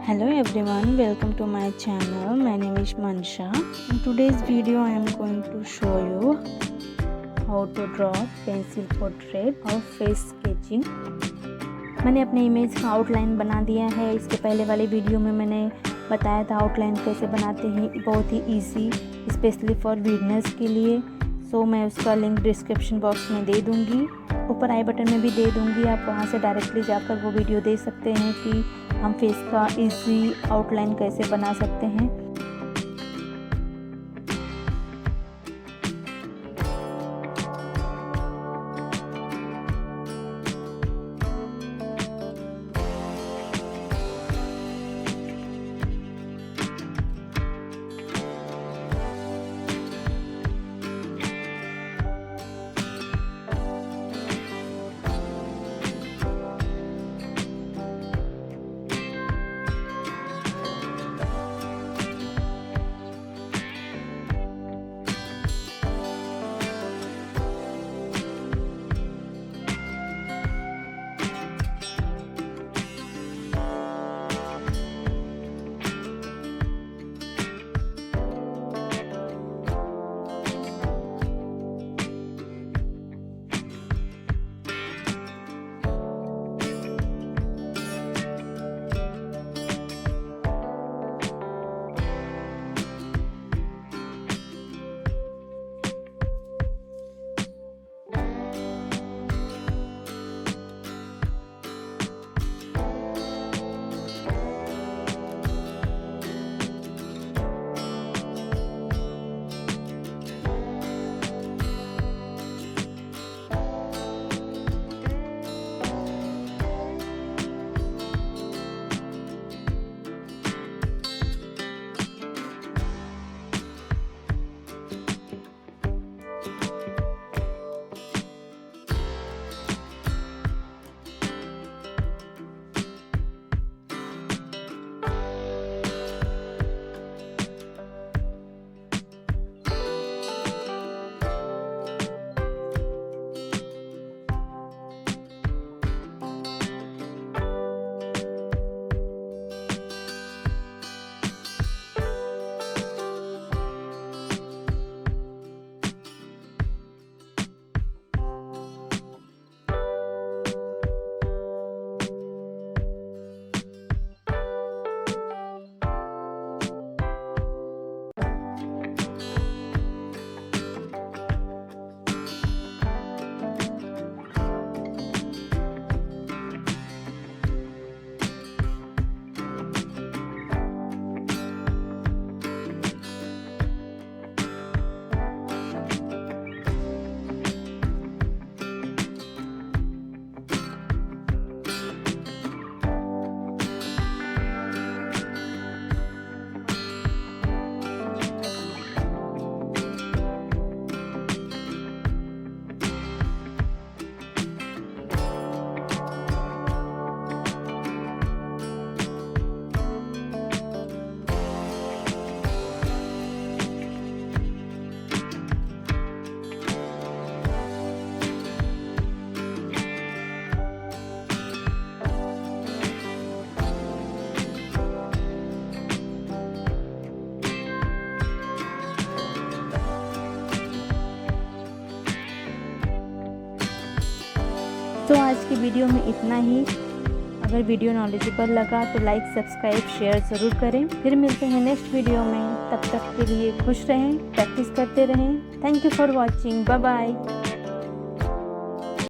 Hello everyone, welcome to my channel. My name is Mansha. In today's video I am going to show you how to draw pencil portrait और face sketching. मैंने अपने image का outline बना दिया है। इसके पहले वाले वीडियो में मैंने बताया था आउटलाइन कैसे बनाते हैं, बहुत ही इजी, स्पेशली फॉर बिगनर्स के लिए। सो मैं उसका लिंक डिस्क्रिप्शन बॉक्स में दे दूँगी, ऊपर आई बटन में भी दे दूँगी। आप वहाँ से डायरेक्टली जाकर वो वीडियो देख सकते हैं कि हम फेस का इजी आउटलाइन कैसे बना सकते हैं। तो आज की वीडियो में इतना ही। अगर वीडियो नॉलेजेबल लगा तो लाइक, सब्सक्राइब, शेयर ज़रूर करें। फिर मिलते हैं नेक्स्ट वीडियो में। तब तक के लिए खुश रहें, प्रैक्टिस करते रहें। Thank you for watching. Bye bye.